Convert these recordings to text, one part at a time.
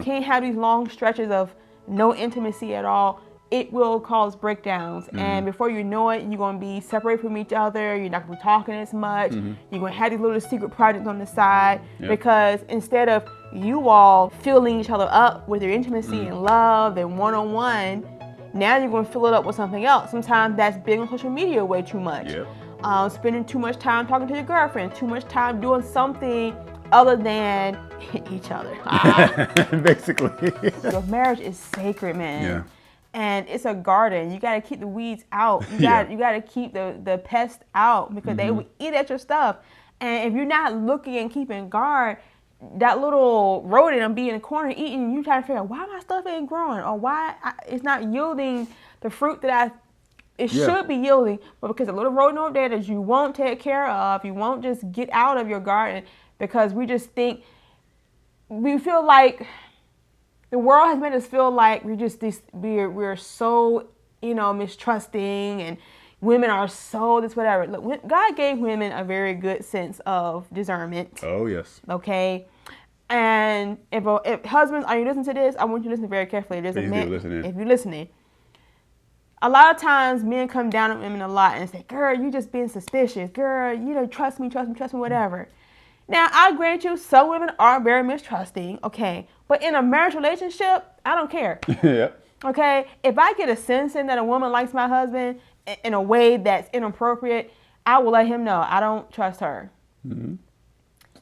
can't have these long stretches of no intimacy at all. It will cause breakdowns. And before you know it, you're going to be separated from each other. You're not going to be talking as much. You're going to have these little secret projects on the side because instead of you all filling each other up with your intimacy and love and one-on-one, now you're going to fill it up with something else. Sometimes that's being on social media way too much. Spending too much time talking to your girlfriend, too much time doing something other than each other. Basically. Your marriage is sacred, man. Yeah. And it's a garden. You got to keep the weeds out. You got to keep the pests out because they will eat at your stuff. And if you're not looking and keeping guard, that little rodent will be in the corner eating. You trying to figure out why my stuff ain't growing or why it's not yielding the fruit that it should be yielding. But because a little rodent over there that you won't take care of, you won't just get out of your garden because we just think, we feel like the world has made us feel like we're so, mistrusting and women are so this, whatever. Look, God gave women a very good sense of discernment. Oh, yes. Okay? And if husbands, are you listening to this? I want you to listen very carefully. There's a man, if you're listening. A lot of times men come down on women a lot and say, girl, you just being suspicious. Girl, trust me, whatever. Now, I grant you, some women are very mistrusting, okay? But in a marriage relationship, I don't care. Okay? If I get a sense in that a woman likes my husband in a way that's inappropriate, I will let him know I don't trust her.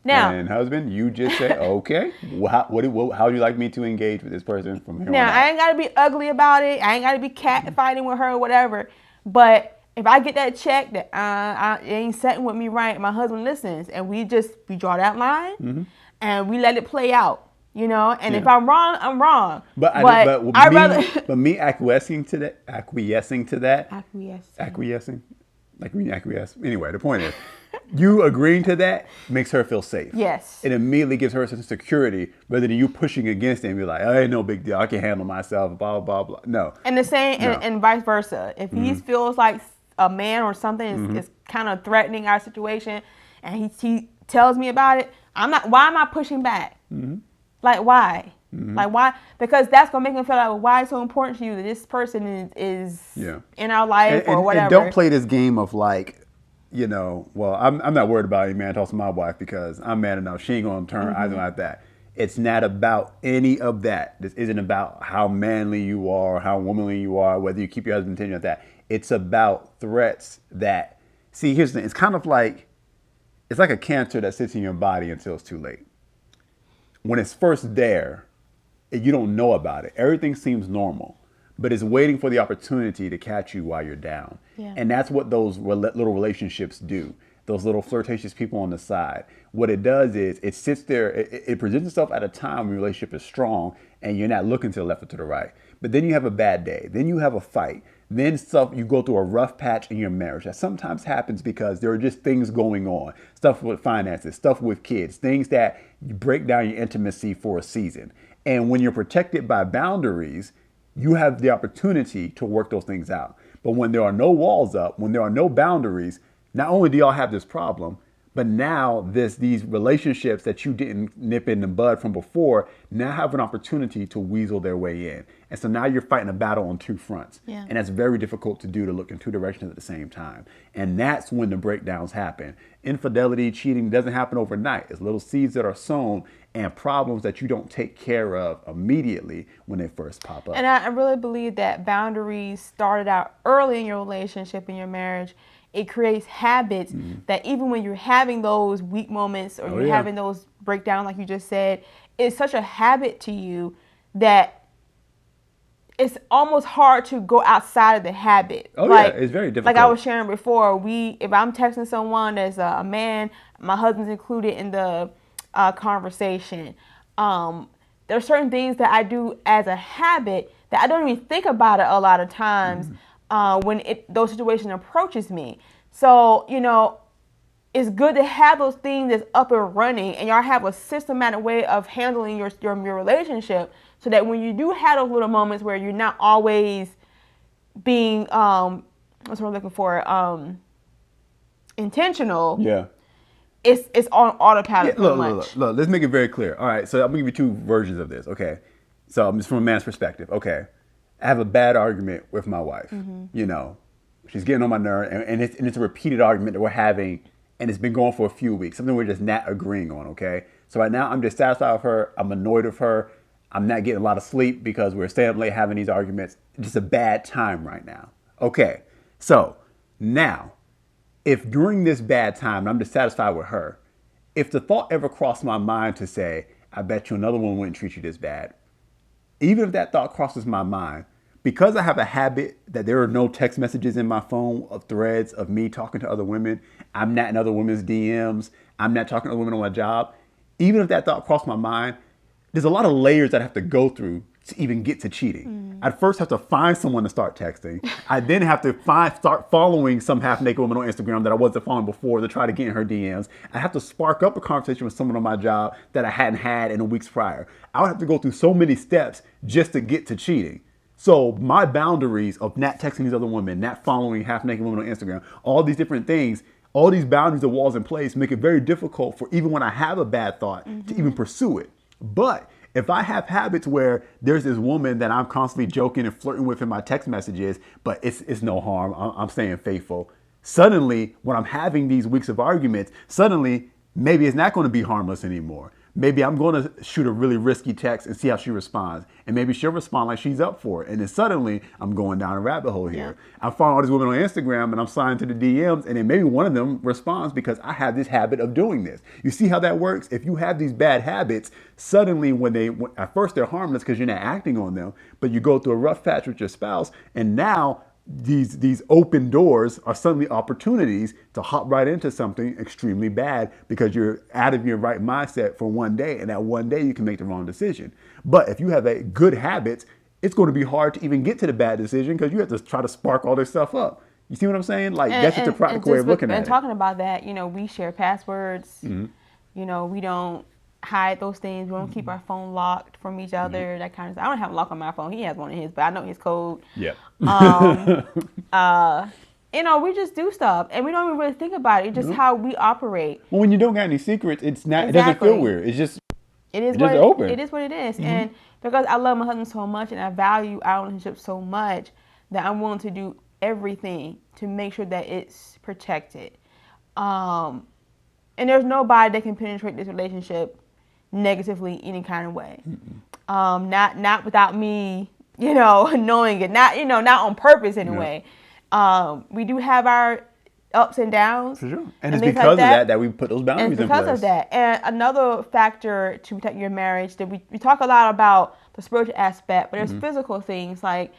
Now, and husband, you just said, okay, how do you like me to engage with this person from here on out? I ain't got to be ugly about it. I ain't got to be cat fighting with her or whatever. But if I get that check that it ain't setting with me right, my husband listens, and we draw that line, and we let it play out, And if I'm wrong, I'm wrong. But me acquiescing to that, Anyway, the point is, you agreeing to that makes her feel safe. Yes. It immediately gives her a sense of security, rather than you pushing against it and be like, oh, ain't no big deal. I can handle myself, blah, blah, blah. No. And the same, and vice versa. If he feels like a man or something is kind of threatening our situation, and he tells me about it, why am I pushing back? Like, why? Like, why? Because that's going to make him feel like, well, why it's so important to you that this person is in our life or whatever. And don't play this game of like, well, I'm not worried about any man talking to my wife because I'm man enough. She ain't going to turn eyes like that. It's not about any of that. This isn't about how manly you are, how womanly you are, whether you keep your husband attention at that. It's about threats that, see, here's the thing. It's kind of like, it's like a cancer that sits in your body until it's too late. When it's first there, you don't know about it. Everything seems normal, but it's waiting for the opportunity to catch you while you're down. Yeah. And that's what those little relationships do. Those little flirtatious people on the side. What it does is it sits there, it presents itself at a time when your relationship is strong and you're not looking to the left or to the right. But then you have a bad day. Then you have a fight. Then you go through a rough patch in your marriage. That sometimes happens because there are just things going on. Stuff with finances, stuff with kids, things that you break down your intimacy for a season. And when you're protected by boundaries, you have the opportunity to work those things out. But when there are no walls up, when there are no boundaries, not only do y'all have this problem, but now these relationships that you didn't nip in the bud from before now have an opportunity to weasel their way in. And so now you're fighting a battle on two fronts. Yeah. And that's very difficult to do, to look in two directions at the same time. And that's when the breakdowns happen. Infidelity, cheating doesn't happen overnight. It's little seeds that are sown and problems that you don't take care of immediately when they first pop up. And I really believe that boundaries started out early in your relationship, in your marriage. It creates habits that even when you're having those weak moments or you're having those breakdowns, like you just said, it's such a habit to you that it's almost hard to go outside of the habit. It's very difficult. Like I was sharing before, if I'm texting someone as a man, my husband's included in the conversation. There's certain things that I do as a habit that I don't even think about it a lot of times. When those situations approaches me. So, it's good to have those things that's up and running and y'all have a systematic way of handling your relationship so that when you do have those little moments where you're not always being, what's what I'm looking for, intentional. Yeah. it's on autopilot. Yeah, look. Let's make it very clear. All right, so I'm gonna give you two versions of this. Okay, so I'm just from a man's perspective. Okay, I have a bad argument with my wife. You know, she's getting on my nerve, and it's a repeated argument that we're having, and it's been going for a few weeks. Something we're just not agreeing on. Okay, so right now I'm dissatisfied with her. I'm annoyed with her. I'm not getting a lot of sleep because we're staying up late having these arguments. It's just a bad time right now. Okay, so now, if during this bad time I'm dissatisfied with her, if the thought ever crossed my mind to say, I bet you another one wouldn't treat you this bad, even if that thought crosses my mind, because I have a habit that there are no text messages in my phone of threads of me talking to other women, I'm not in other women's DMs, I'm not talking to other women on my job, even if that thought crossed my mind, there's a lot of layers that I have to go through to even get to cheating. I'd first have to find someone to start texting. I then have to start following some half-naked woman on Instagram that I wasn't following before to try to get in her DMs. I have to spark up a conversation with someone on my job that I hadn't had in the weeks prior. I would have to go through so many steps just to get to cheating. So my boundaries of not texting these other women, not following half-naked women on Instagram, all these different things, all these boundaries and walls in place make it very difficult for even when I have a bad thought to even pursue it. But if I have habits where there's this woman that I'm constantly joking and flirting with in my text messages, but it's no harm, I'm staying faithful. Suddenly, when I'm having these weeks of arguments, suddenly maybe it's not going to be harmless anymore. Maybe I'm going to shoot a really risky text and see how she responds. And maybe she'll respond like she's up for it. And then suddenly I'm going down a rabbit hole here. Yeah. I'm following all these women on Instagram and I'm sliding to the DMs. And then maybe one of them responds because I have this habit of doing this. You see how that works? If you have these bad habits, suddenly when at first they're harmless because you're not acting on them, but you go through a rough patch with your spouse and now these open doors are suddenly opportunities to hop right into something extremely bad because you're out of your right mindset for one day, and that one day you can make the wrong decision. But if you have a good habits, it's going to be hard to even get to the bad decision because you have to try to spark all this stuff up. You see what I'm saying? Like that's just a practical way of looking at it. And talking about that, we share passwords. We don't hide those things. We don't keep our phone locked from each other, that kind of stuff. I don't have a lock on my phone. He has one in his, but I know his code. Yeah. We just do stuff and we don't even really think about it. It's just how we operate. Well, when you don't got any secrets, it's not. Exactly. It doesn't feel weird. It is what it is. And because I love my husband so much and I value our relationship so much that I'm willing to do everything to make sure that it's protected. And there's nobody that can penetrate this relationship negatively any kind of way. Not without me, knowing it. Not on purpose anyway. We do have our ups and downs. For sure. And it's because of that we put those boundaries in place. Because of that. And another factor to protect your marriage that we talk a lot about the spiritual aspect, but there's physical things like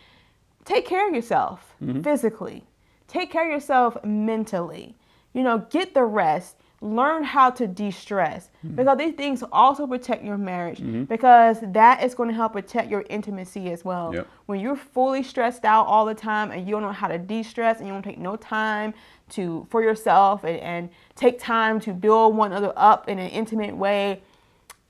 take care of yourself physically. Take care of yourself mentally. Get the rest. Learn how to de-stress because these things also protect your marriage because that is going to help protect your intimacy as well. Yep. When you're fully stressed out all the time and you don't know how to de-stress and you don't take no time for yourself and take time to build one another up in an intimate way,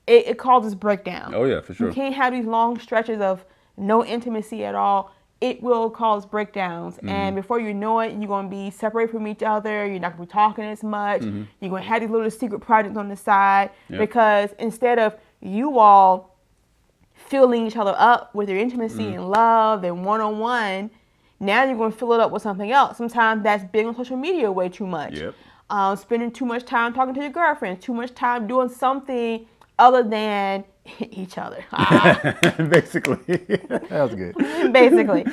it causes breakdown. Oh yeah, for sure. You can't have these long stretches of no intimacy at all. It will cause breakdowns. And before you know it, you're going to be separated from each other. You're not going to be talking as much. You're going to have these little secret projects on the side because instead of you all filling each other up with your intimacy and love and one-on-one, now you're going to fill it up with something else. Sometimes that's being on social media way too much. Yep. Spending too much time talking to your girlfriend, too much time doing something other than each other. Basically. That was good. Basically.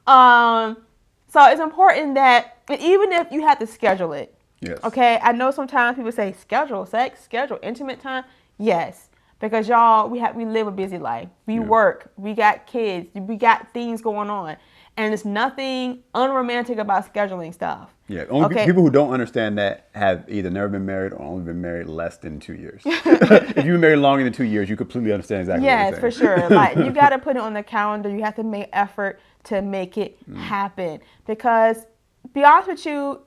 So it's important that even if you have to schedule it. Yes. Okay. I know sometimes people say schedule sex, schedule intimate time. Yes. Because y'all, we live a busy life. We work. We got kids. We got things going on. And there's nothing unromantic about scheduling stuff. Yeah, only people who don't understand that have either never been married or only been married less than 2 years. If you've been married longer than 2 years, you completely understand exactly what you're saying. Yes, for sure. Like you got to put it on the calendar. You have to make effort to make it happen. Because, be honest with you,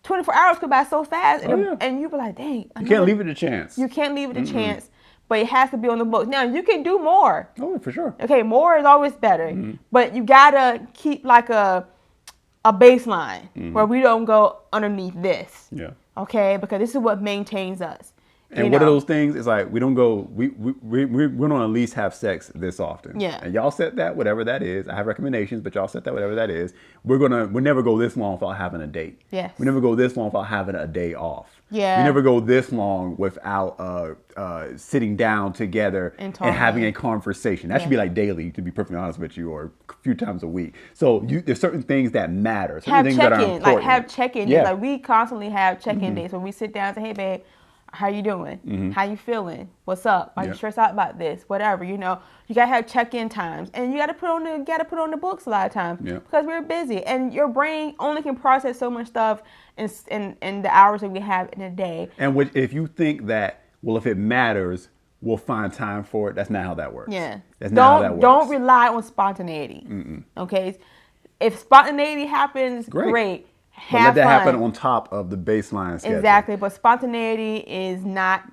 24 hours go by so fast, and you be like, dang. You can't leave it a chance. You can't leave it a chance. But it has to be on the books. Now, you can do more. Oh, for sure. Okay, more is always better. But you got to keep like a baseline where we don't go underneath this. Yeah. Okay, because this is what maintains us. And what are those things? It's like we don't go. We don't at least have sex this often. Yeah. And y'all set that, whatever that is. I have recommendations, but y'all set that, whatever that is. We never go this long without having a date. Yes. We never go this long without having a day off. Yeah. We never go this long without sitting down together and having a conversation. That should be like daily, to be perfectly honest with you, or a few times a week. So there's certain things that matter. Certain things that are important. Like have check-in. Yeah. Like we constantly have check-in days where we sit down and say, hey, babe, how you doing? How you feeling? What's up? Are you stressed out about this? Whatever, you gotta have check-in times, and you gotta put on the books a lot of times because we're busy, and your brain only can process so much stuff in the hours that we have in a day. And if you think that, well, if it matters, we'll find time for it. That's not how that works. Yeah, that's not how that works. Don't rely on spontaneity. Okay, if spontaneity happens, great. But let that happen on top of the baseline schedule. Exactly, but spontaneity is not,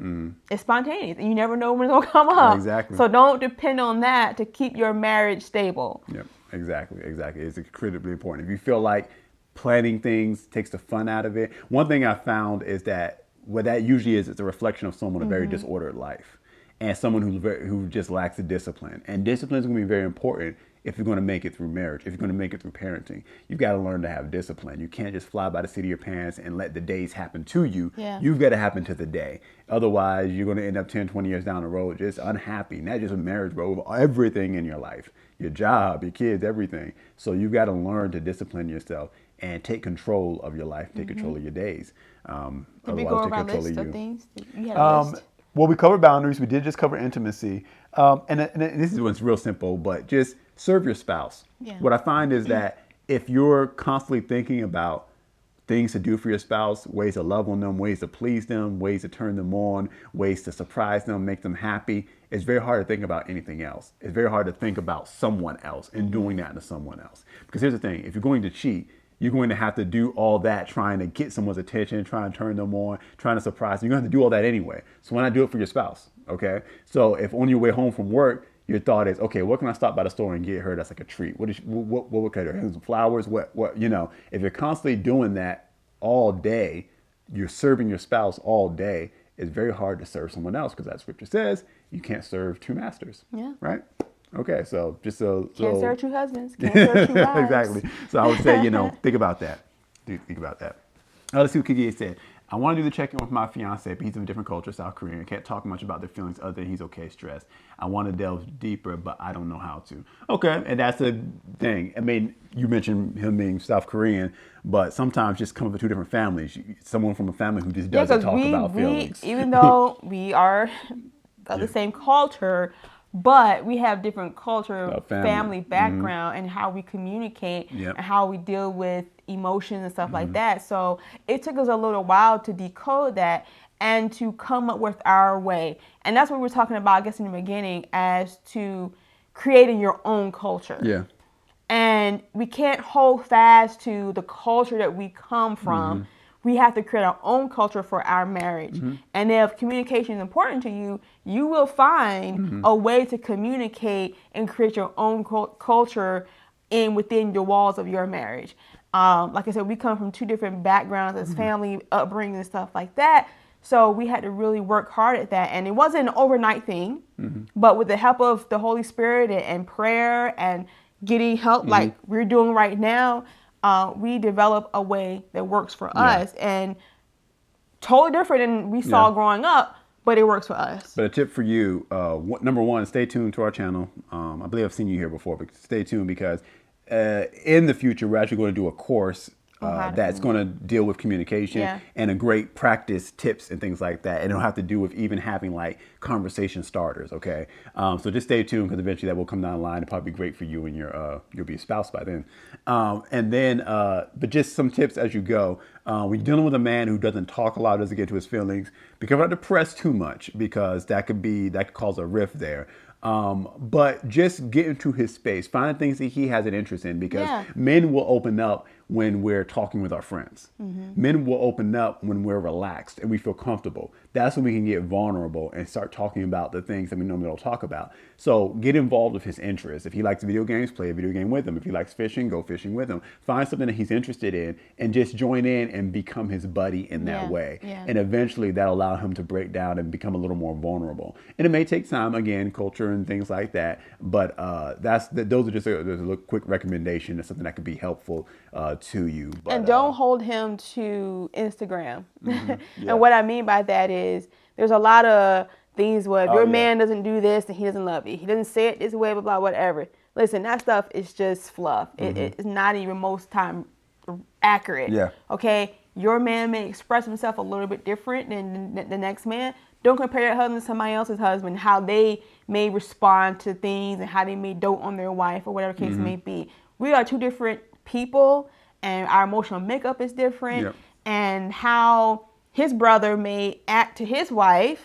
it's spontaneous. You never know when it's going to come up. Exactly. So don't depend on that to keep your marriage stable. Yep, exactly. It's critically important. If you feel like planning things takes the fun out of it, one thing I found is that what that usually is, it's a reflection of someone with a very disordered life and someone who just lacks the discipline. And discipline is going to be very important if you're going to make it through marriage, if you're going to make it through parenting. You've got to learn to have discipline. You can't just fly by the seat of your pants and let the days happen to you. Yeah. You've got to happen to the day. Otherwise, you're going to end up 10, 20 years down the road just unhappy, not just with marriage, but with everything in your life, your job, your kids, everything. So you've got to learn to discipline yourself and take control of your life, take control of your days. Did we go over our list of things? You had a list. Well, we covered boundaries. We did just cover intimacy. And this is what's real simple, but just serve your spouse. Yeah. What I find is that if you're constantly thinking about things to do for your spouse, ways to love on them, ways to please them, ways to turn them on, ways to surprise them, make them happy, it's very hard to think about anything else. It's very hard to think about someone else and doing that to someone else. Because here's the thing, if you're going to cheat, you're going to have to do all that trying to get someone's attention, trying to turn them on, trying to surprise them. You're going to have to do all that anyway. So why not do it for your spouse, okay? So if on your way home from work, your thought is, okay, what can I stop by the store and get her that's like a treat? What could I do? Some flowers? What, if you're constantly doing that all day, you're serving your spouse all day, it's very hard to serve someone else because that scripture says you can't serve two masters. Yeah. Right? Okay, so just so can't serve two husbands, can't serve two wives. Exactly. So I would say, think about that. Think about that. Let's see what Kiki said. I want to do the check-in with my fiance, but he's of a different culture, South Korean. I can't talk much about their feelings other than he's okay stressed. I want to delve deeper, but I don't know how to. Okay, and that's the thing. I mean, you mentioned him being South Korean, but sometimes just coming from two different families. Someone from a family who just doesn't talk about feelings. Even though we are of the same culture, but we have different culture, family background, and how we communicate and how we deal with emotions and stuff like that. So it took us a little while to decode that and to come up with our way. And that's what we were talking about, I guess, in the beginning, as to creating your own culture. Yeah. And we can't hold fast to the culture that we come from. We have to create our own culture for our marriage. And if communication is important to you, you will find a way to communicate and create your own culture within the walls of your marriage. Like I said, we come from two different backgrounds as family upbringing and stuff like that. So we had to really work hard at that. And it wasn't an overnight thing, but with the help of the Holy Spirit and prayer and getting help like we're doing right now, we develop a way that works for us, and totally different than we saw growing up, but it works for us. But a tip for you, number one, stay tuned to our channel. I believe I've seen you here before, but stay tuned because in the future, we're actually going to do a course that's going to deal with communication and a great practice tips and things like that. And it'll have to do with even having like conversation starters. Okay. So just stay tuned because eventually that will come down the line. It'll probably be great for you and you'll be a spouse by then. But just some tips as you go. When you're dealing with a man who doesn't talk a lot, doesn't get to his feelings, be careful not to press too much because that could cause a rift there. But just get into his space, find things that he has an interest in because men will open up when we're talking with our friends. Men will open up when we're relaxed and we feel comfortable. That's when we can get vulnerable and start talking about the things that we normally don't talk about. So get involved with his interests. If he likes video games, play a video game with him. If he likes fishing, go fishing with him. Find something that he's interested in and just join in and become his buddy in that way. Yeah. And eventually that'll allow him to break down and become a little more vulnerable. And it may take time, again, culture and things like that. But those are just a quick recommendation of something that could be helpful to you. But, and don't hold him to Instagram. Yeah. And what I mean by that is there's a lot of things where if your man doesn't do this, then he doesn't love you. He doesn't say it this way, blah, blah, whatever. Listen, that stuff is just fluff. It's not even most time accurate. Yeah. Okay? Your man may express himself a little bit different than the next man. Don't compare your husband to somebody else's husband, how they may respond to things and how they may dote on their wife or whatever the case may be. We are two different people, and our emotional makeup is different. Yep. And how his brother may act to his wife,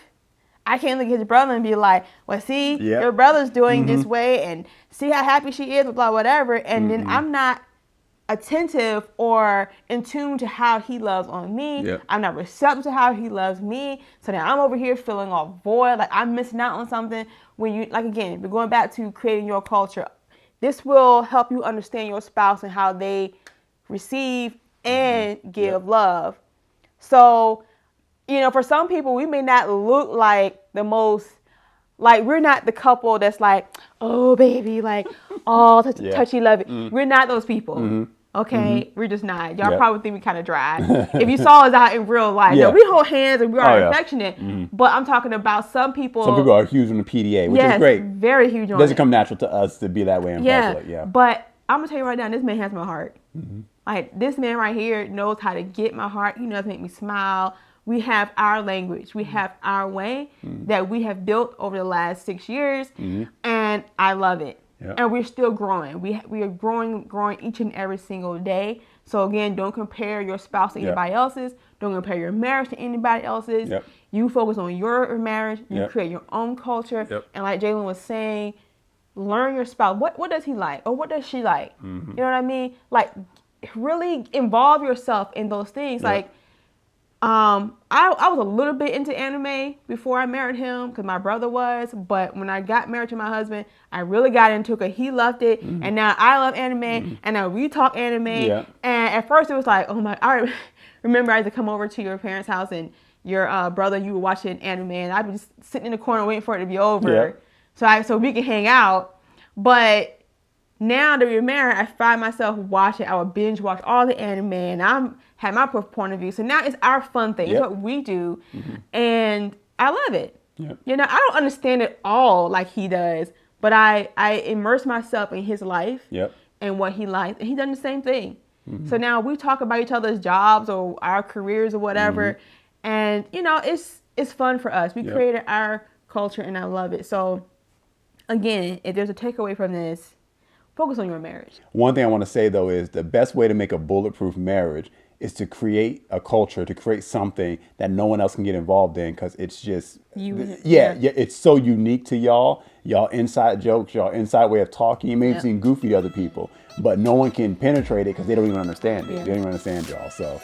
I can't look at his brother and be like, well, see, your brother's doing this way, and see how happy she is, blah, whatever. And then I'm not attentive or in tune to how he loves on me. Yep. I'm not receptive to how he loves me. So now I'm over here feeling all void, like I'm missing out on something. When you, like, again, we're going back to creating your culture. This will help you understand your spouse and how they receive and give love. So, you know, for some people, we may not look like the most, like, we're not the couple that's like, oh, baby, like, all touchy, lovey. We're not those people. Okay? We're just not. Y'all probably think we kind of dry. If you saw us out in real life, no, we hold hands and we are affectionate. But I'm talking about some people. Some people are huge on the PDA, which is great. Very huge on it. Doesn't come natural to us to be that way in public. Yeah. But I'm going to tell you right now, this man has my heart. Like, this man right here knows how to get my heart. He knows how to make me smile. We have our language. We have our way that we have built over the last 6 years. And I love it. And we're still growing. We are growing each and every single day. So again, don't compare your spouse to anybody else's. Don't compare your marriage to anybody else's. You focus on your marriage. You create your own culture. And like Jalen was saying, learn your spouse. What does he like? Or what does she like? You know what I mean? Like, really involve yourself in those things. Like, I was a little bit into anime before I married him because my brother was, but when I got married to my husband, I really got into it because he loved it, and now I love anime, and now we talk anime, and at first it was like, oh my, I remember I used to come over to your parents' house and your brother, you were watching anime, and I'd be just sitting in the corner waiting for it to be over, so we could hang out, but now that we're married, I find myself watching, I would binge watch all the anime, and I had my point of view. So now it's our fun thing. It's what we do, and I love it. You know, I don't understand it all like he does, but I immerse myself in his life and what he likes, and he done the same thing. So now we talk about each other's jobs or our careers or whatever, and, you know, it's fun for us. We created our culture, and I love it. So, again, if there's a takeaway from this, focus on your marriage. One thing I want to say, though, is the best way to make a bulletproof marriage is to create a culture, to create something that no one else can get involved in, because it's just, it's so unique to y'all inside jokes, y'all inside way of talking. It may seem goofy to other people, but no one can penetrate it because they don't even understand it. They don't even understand y'all. So